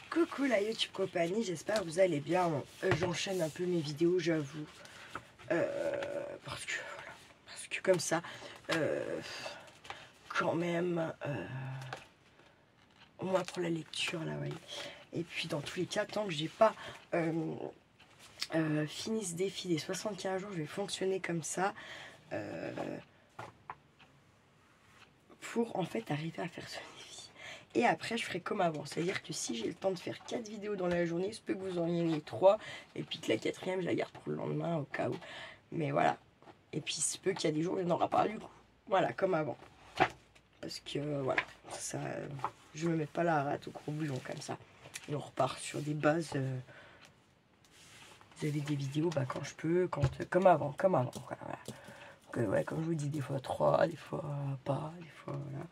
Coucou la YouTube compagnie, j'espère que vous allez bien. J'enchaîne un peu mes vidéos, j'avoue. Parce que comme ça, quand même, au moins pour la lecture là, ouais. Et puis dans tous les cas, tant que j'ai pas fini ce défi des 75 jours, je vais fonctionner comme ça. Pour en fait arriver à faire ce défi. Et après je ferai comme avant, c'est à dire que si j'ai le temps de faire 4 vidéos dans la journée, je peux que vous en ayez 3 et puis que la 4e je la garde pour le lendemain au cas où, mais voilà. Et puis il se peut qu'il y a des jours où il n'y en aura pas du coup, voilà, comme avant, parce que voilà, ça, je me mets pas la rate au gros bouillon comme ça et on repart sur des bases. Vous avez des vidéos quand je peux, comme avant voilà. Ouais, comme je vous dis, des fois 3, des fois pas, des fois voilà.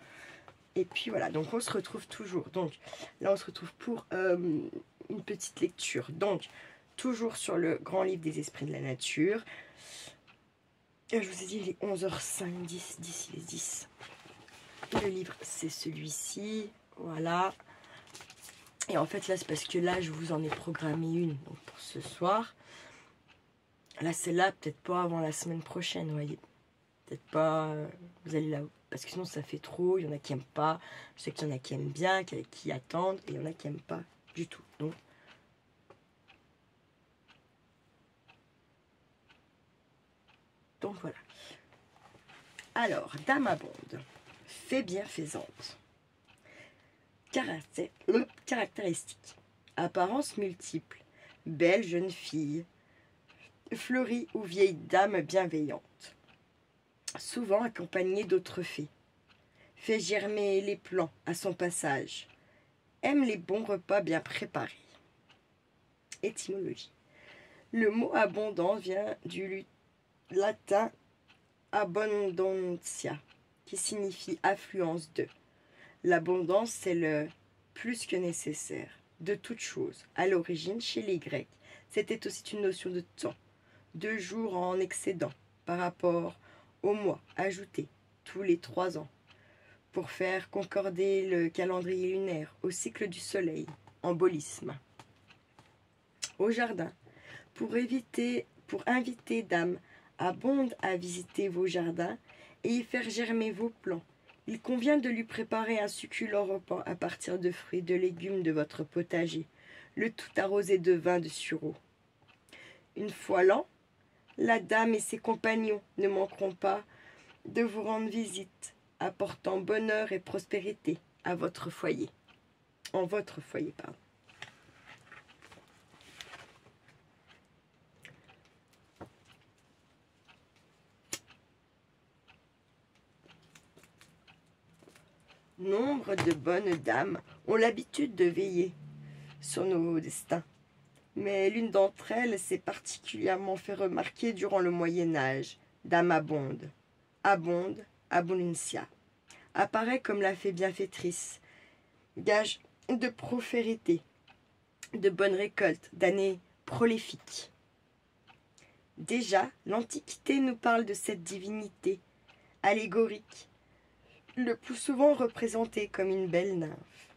Et puis voilà, donc on se retrouve toujours. Donc là, on se retrouve pour une petite lecture. Donc, toujours sur le grand livre des esprits de la nature. Et je vous ai dit, il est 11h05, 10, il est 10. Le livre, c'est celui-ci. Voilà. Et en fait, là, c'est parce que là, je vous en ai programmé une donc pour ce soir. Là, c'est là, peut-être pas avant la semaine prochaine, vous voyez. Peut-être pas, vous allez là, parce que sinon ça fait trop, il y en a qui n'aiment pas, je sais qu'il y en a qui aiment bien, qui attendent, et il y en a qui n'aiment pas du tout. Donc voilà. Alors, Dame Abonde, fée bienfaisante. Caractéristiques. Apparence multiple. Belle jeune fille. Fleurie ou vieille dame bienveillante. Souvent accompagnée d'autres fées. Fait germer les plants à son passage. Aime les bons repas bien préparés. Étymologie. Le mot abondance vient du latin abundantia, qui signifie affluence de. L'abondance, c'est le plus que nécessaire de toute chose. À l'origine, chez les Grecs, c'était aussi une notion de temps, de jours en excédent par rapport au mois ajouté tous les 3 ans pour faire concorder le calendrier lunaire au cycle du soleil, embolisme. Au jardin, pour inviter dame abonde à visiter vos jardins et y faire germer vos plants. Il convient de lui préparer un succulent repas à partir de fruits et de légumes de votre potager, le tout arrosé de vin de sureau. Une fois l'an, la dame et ses compagnons ne manqueront pas de vous rendre visite, apportant bonheur et prospérité à votre foyer. En votre foyer, pardon. Nombre de bonnes dames ont l'habitude de veiller sur nos destins, mais l'une d'entre elles s'est particulièrement fait remarquer durant le Moyen-Âge. Dame Abonde, Abonuncia, apparaît comme la fée bienfaitrice, gage de prospérité, de bonnes récoltes, d'années prolifiques. Déjà, l'Antiquité nous parle de cette divinité allégorique, le plus souvent représentée comme une belle nymphe,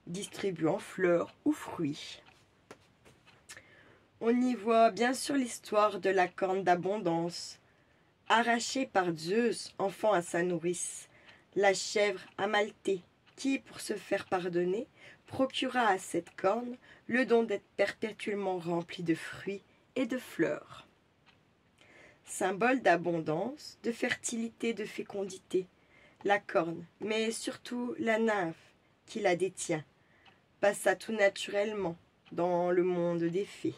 distribuant fleurs ou fruits. On y voit bien sûr l'histoire de la corne d'abondance, arrachée par Zeus, enfant à sa nourrice, la chèvre Amalthée, qui, pour se faire pardonner, procura à cette corne le don d'être perpétuellement remplie de fruits et de fleurs. Symbole d'abondance, de fertilité, de fécondité, la corne, mais surtout la nymphe qui la détient, passa tout naturellement dans le monde des fées.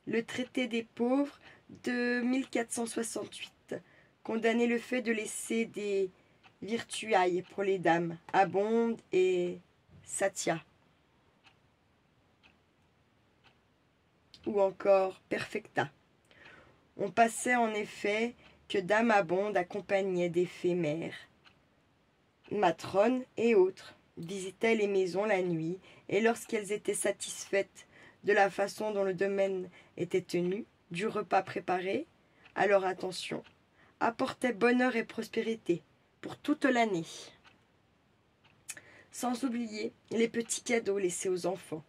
Le traité des pauvres de 1468 condamnait le fait de laisser des virtuailles pour les dames, Abonde et Satya, ou encore Perfecta. On passait en effet que Dame Abonde accompagnait des fées mères, matrones et autres, visitaient les maisons la nuit, et lorsqu'elles étaient satisfaites de la façon dont le domaine était tenu, du repas préparé, alors attention, apportaient bonheur et prospérité pour toute l'année. Sans oublier les petits cadeaux laissés aux enfants.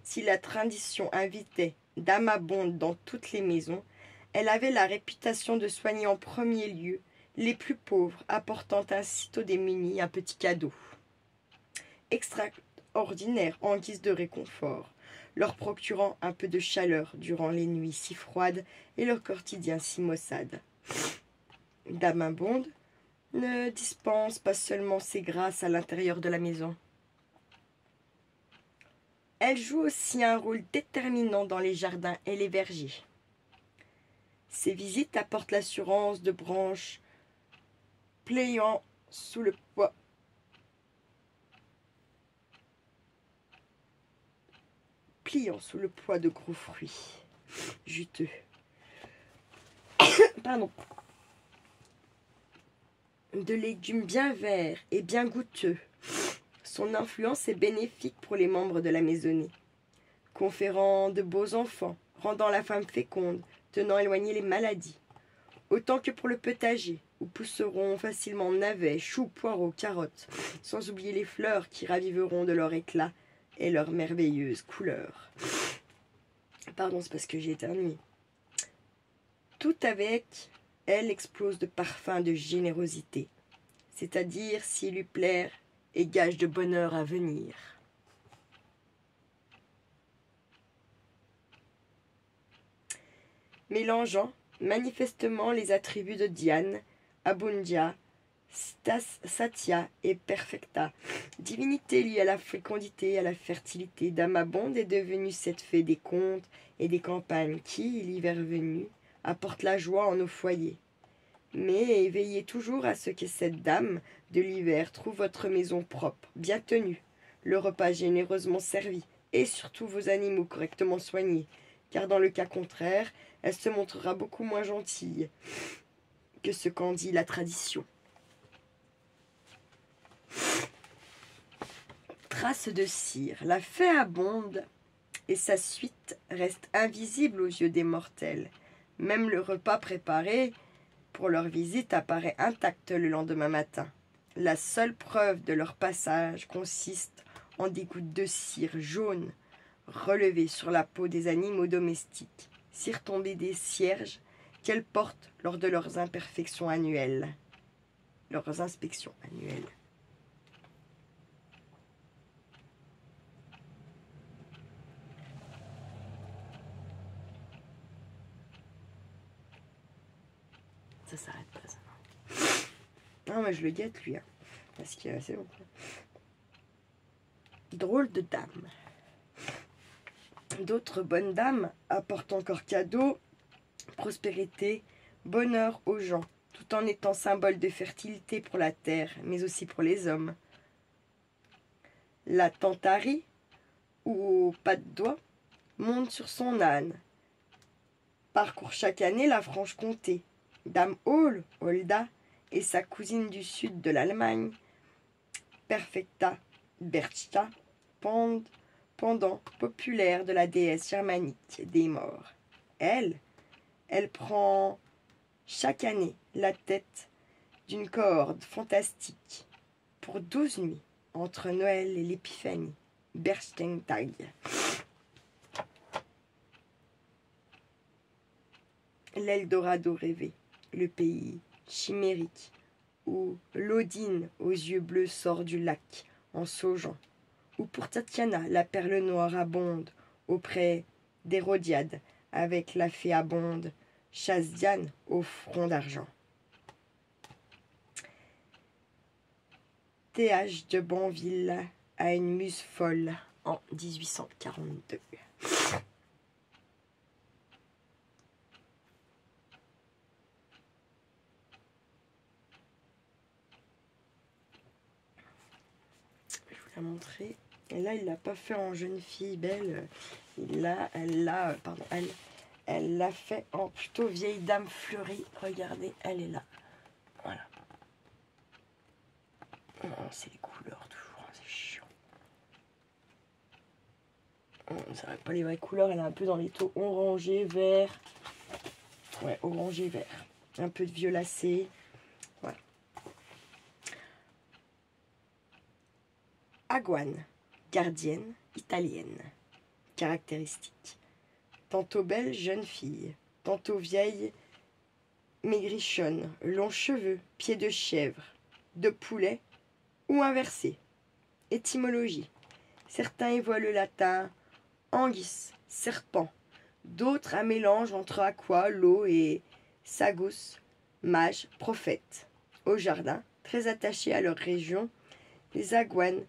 Si la tradition invitait Dame Abonde dans toutes les maisons, elle avait la réputation de soigner en premier lieu les plus pauvres, apportant ainsi aux démunis un petit cadeau extraordinaire en guise de réconfort, leur procurant un peu de chaleur durant les nuits si froides et leur quotidien si maussade. Dame Abonde ne dispense pas seulement ses grâces à l'intérieur de la maison. Elle joue aussi un rôle déterminant dans les jardins et les vergers. Ses visites apportent l'assurance de branches pliant sous le poids de gros fruits juteux. Pardon. De légumes bien verts et bien goûteux. Son influence est bénéfique pour les membres de la maisonnée, conférant de beaux enfants, rendant la femme féconde, tenant éloigner les maladies, autant que pour le potager, où pousseront facilement navets, choux, poireaux, carottes, sans oublier les fleurs qui raviveront de leur éclat et leur merveilleuse couleur. Pardon, c'est parce que j'ai éternué. Tout avec elle explose de parfums de générosité, c'est-à-dire s'il lui plaire et gage de bonheur à venir. Mélangeant manifestement les attributs de Diane, Abundia, Satya et Perfecta, divinité liée à la fécondité et à la fertilité, Dame Abonde est devenue cette fée des contes et des campagnes qui, l'hiver venu, apporte la joie en nos foyers. Mais veillez toujours à ce que cette dame de l'hiver trouve votre maison propre, bien tenue, le repas généreusement servi et surtout vos animaux correctement soignés, car dans le cas contraire, elle se montrera beaucoup moins gentille que ce qu'en dit la tradition. Trace de cire, la fée Abonde et sa suite restent invisibles aux yeux des mortels. Même le repas préparé pour leur visite apparaît intact le lendemain matin. La seule preuve de leur passage consiste en des gouttes de cire jaune relevées sur la peau des animaux domestiques, cire tombée des cierges qu'elles portent lors de leurs inspections annuelles. Ça s'arrête pas, ça. Non, mais je le guette, lui. Hein, parce que c'est bon. Drôle de dame. D'autres bonnes dames apportent encore cadeaux, prospérité, bonheur aux gens, tout en étant symbole de fertilité pour la terre, mais aussi pour les hommes. La Tantari, ou au pas de doigt, monte sur son âne, parcourt chaque année la Franche-Comté. Dame Hall, Holda, et sa cousine du sud de l'Allemagne, Perfecta Berchta, pendant populaire de la déesse germanique des morts. Elle prend chaque année la tête d'une cohorte fantastique pour 12 nuits entre Noël et l'Épiphanie, Berchtentag. L'Eldorado rêvé, le pays chimérique où l'Odine aux yeux bleus sort du lac en saugeant, ou pour Tatiana la perle noire abonde auprès d'Hérodiade avec la fée Abonde chasse Diane au front d'argent. T.H. de Banville a une muse folle en 1842. Montrer. Et là, il l'a pas fait en jeune fille belle. Elle l'a fait en plutôt vieille dame fleurie. Regardez, elle est là. Voilà. Oh, c'est les couleurs toujours, c'est chiant. Ça va pas les vraies couleurs. Elle est un peu dans les tons orangé, vert. Ouais, orangé, vert. Un peu de violacé. Ouais. Aguane, gardienne italienne. Caractéristiques. Tantôt belle jeune fille, tantôt vieille maigrichonne, longs cheveux, pieds de chèvre, de poulet ou inversé. Étymologie. Certains y voient le latin anguis, serpent, d'autres un mélange entre aqua, l'eau et sagus, mage, prophète. Au jardin, très attachés à leur région, les Aguanes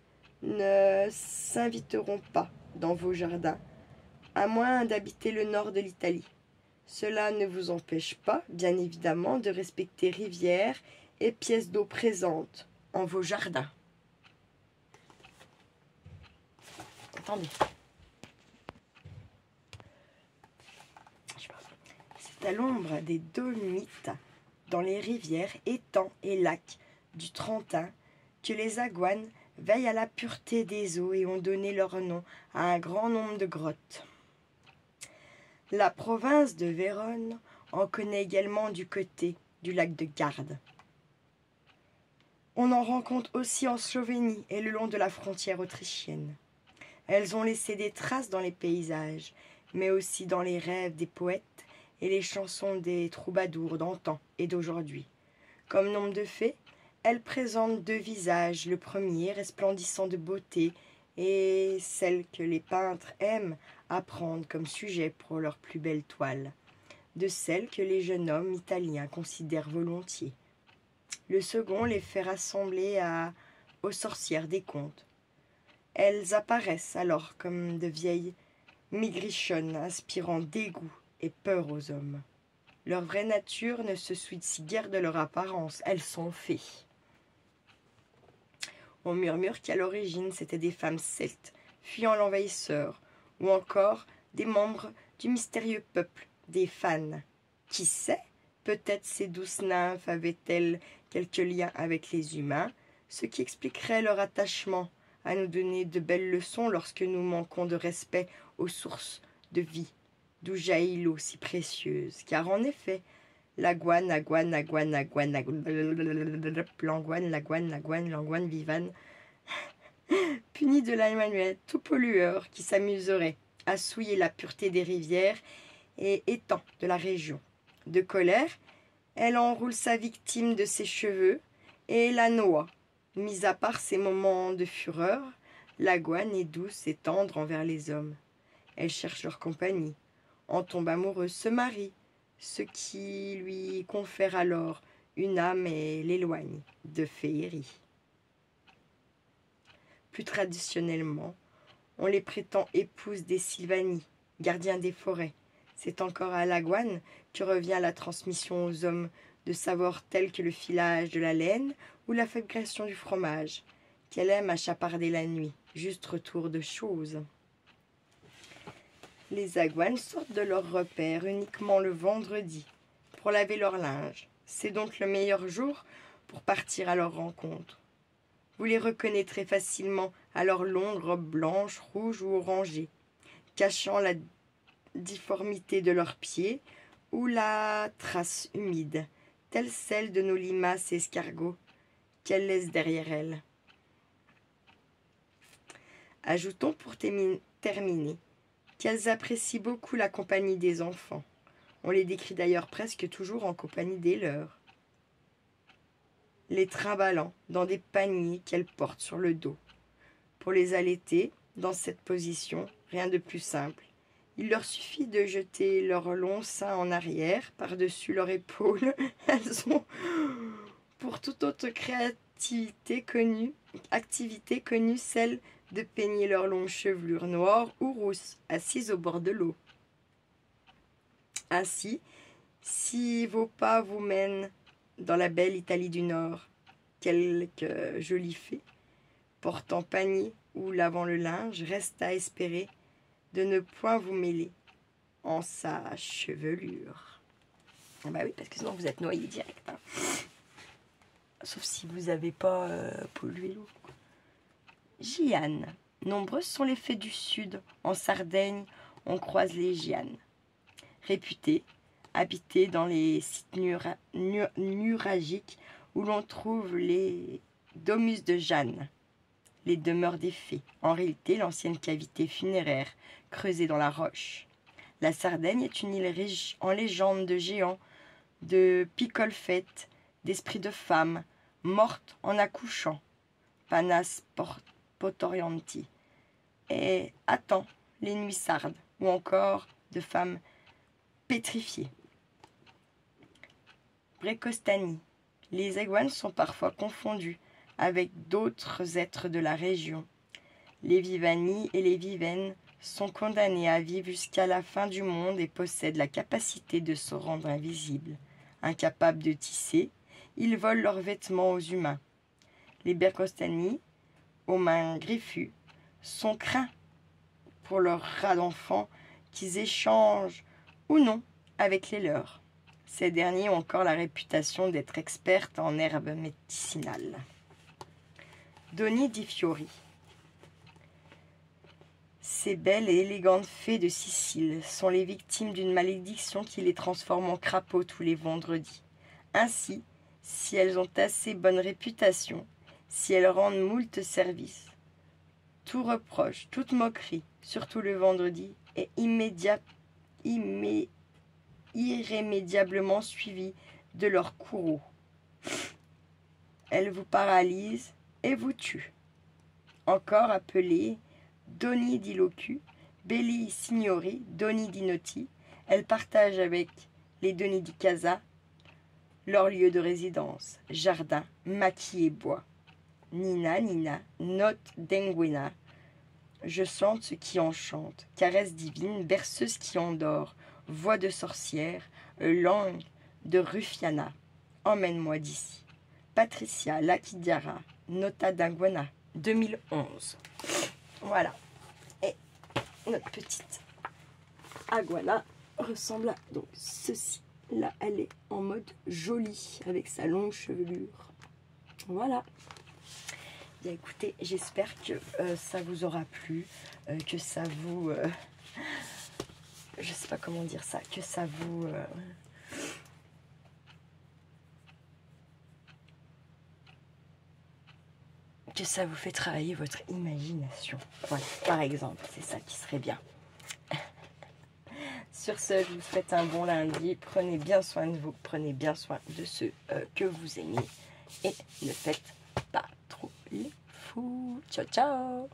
ne s'inviteront pas dans vos jardins, à moins d'habiter le nord de l'Italie. Cela ne vous empêche pas, bien évidemment, de respecter rivières et pièces d'eau présentes en vos jardins. Attendez. C'est à l'ombre des Dolomites, dans les rivières, étangs et lacs du Trentin, que les Aguanes veillent à la pureté des eaux et ont donné leur nom à un grand nombre de grottes. La province de Vérone en connaît également du côté du lac de Garde. On en rencontre aussi en Slovénie et le long de la frontière autrichienne. Elles ont laissé des traces dans les paysages, mais aussi dans les rêves des poètes et les chansons des troubadours d'antan et d'aujourd'hui. Comme nombre de fées, elles présentent deux visages, le premier resplendissant de beauté et celle que les peintres aiment apprendre comme sujet pour leurs plus belles toiles, de celle que les jeunes hommes italiens considèrent volontiers. Le second les fait ressembler aux sorcières des contes. Elles apparaissent alors comme de vieilles maigrichonnes inspirant dégoût et peur aux hommes. Leur vraie nature ne se soucie guère de leur apparence, elles sont fées. On murmure qu'à l'origine c'étaient des femmes celtes, fuyant l'envahisseur, ou encore des membres du mystérieux peuple des Fans. Qui sait, peut-être ces douces nymphes avaient-elles quelques liens avec les humains, ce qui expliquerait leur attachement à nous donner de belles leçons lorsque nous manquons de respect aux sources de vie, d'où jaillit l'eau si précieuse. Car en effet, l'angoine, vivane, punie de l'Emmanuel, tout pollueur qui s'amuserait à souiller la pureté des rivières et étangs de la région. De colère, elle enroule sa victime de ses cheveux et la noie. Mis à part ces moments de fureur, l'Aguane est douce et tendre envers les hommes. Elle cherche leur compagnie, en tombe amoureuse, se marie, ce qui lui confère alors une âme et l'éloigne de féerie. Plus traditionnellement, on les prétend épouses des Sylvanies, gardiens des forêts. C'est encore à l'Aguane que revient la transmission aux hommes de savoirs tels que le filage de la laine ou la fabrication du fromage, qu'elle aime à chaparder la nuit, juste retour de choses. Les Aguanes sortent de leur repère uniquement le vendredi pour laver leur linge. C'est donc le meilleur jour pour partir à leur rencontre. Vous les reconnaîtrez facilement à leurs longues robes blanches, rouges ou orangées, cachant la difformité de leurs pieds ou la trace humide, telle celle de nos limaces et escargots qu'elles laissent derrière elles. Ajoutons pour terminer qu'elles apprécient beaucoup la compagnie des enfants. On les décrit d'ailleurs presque toujours en compagnie des leurs, les trimballant dans des paniers qu'elles portent sur le dos. Pour les allaiter, dans cette position, rien de plus simple. Il leur suffit de jeter leurs longs seins en arrière, par-dessus leur épaule. Elles ont, pour toute autre activité connue, celle de peigner leurs longues chevelures noires ou rousses, assises au bord de l'eau. Ainsi, si vos pas vous mènent dans la belle Italie du Nord, quelques jolies fées, portant panier ou lavant le linge, reste à espérer de ne point vous mêler en sa chevelure. Ah bah oui, parce que sinon vous êtes noyé direct. Hein. Sauf si vous n'avez pas pollué l'eau. Giannes. Nombreuses sont les fées du Sud. En Sardaigne, on croise les Giannes. Réputées, habitées dans les sites nuragiques où l'on trouve les domus de Jeanne. les demeures des fées, en réalité l'ancienne cavité funéraire creusée dans la roche. La Sardaigne est une île riche en légendes de géants, de picolfettes, d'esprits de femmes, mortes en accouchant, panas potorianti, et attend les nuits sardes, ou encore de femmes pétrifiées. Brécostanie. Les iguanes sont parfois confondues avec d'autres êtres de la région. Les vivani et les vivaines sont condamnés à vivre jusqu'à la fin du monde et possèdent la capacité de se rendre invisibles. Incapables de tisser, ils volent leurs vêtements aux humains. Les Brécostani, aux mains griffues, sont craints pour leurs rats d'enfants qu'ils échangent ou non avec les leurs. Ces derniers ont encore la réputation d'être expertes en herbes médicinales. Doni di Fiori. Ces belles et élégantes fées de Sicile sont les victimes d'une malédiction qui les transforme en crapauds tous les vendredis. Ainsi, si elles ont assez bonne réputation, si elles rendent moult services, tout reproche, toute moquerie, surtout le vendredi, est irrémédiablement suivi de leur courroux. Elles vous paralysent et vous tuent. Encore appelées Doni di Locu, Belli Signori, Doni di Noti, elles partagent avec les Doni di Casa leur lieu de résidence, jardin, maquis et bois. Nina, Nina, note d'Enguena, je chante ce qui enchante, caresse divine, berceuse qui endort, voix de sorcière, langue de Ruffiana, emmène-moi d'ici. Patricia Laquidiara, Nota d'Enguena, 2011. Voilà. Et notre petite iguana ressemble à donc ceci. Là, elle est en mode jolie avec sa longue chevelure. Voilà. Bien, écoutez, j'espère que ça vous aura plu, que ça vous... je sais pas comment dire ça, que ça vous... que ça vous fait travailler votre imagination. Voilà, par exemple, c'est ça qui serait bien. Sur ce, je vous souhaite un bon lundi. Prenez bien soin de vous, prenez bien soin de ceux que vous aimez. Et ne faites pas trop les fous. Ciao, ciao!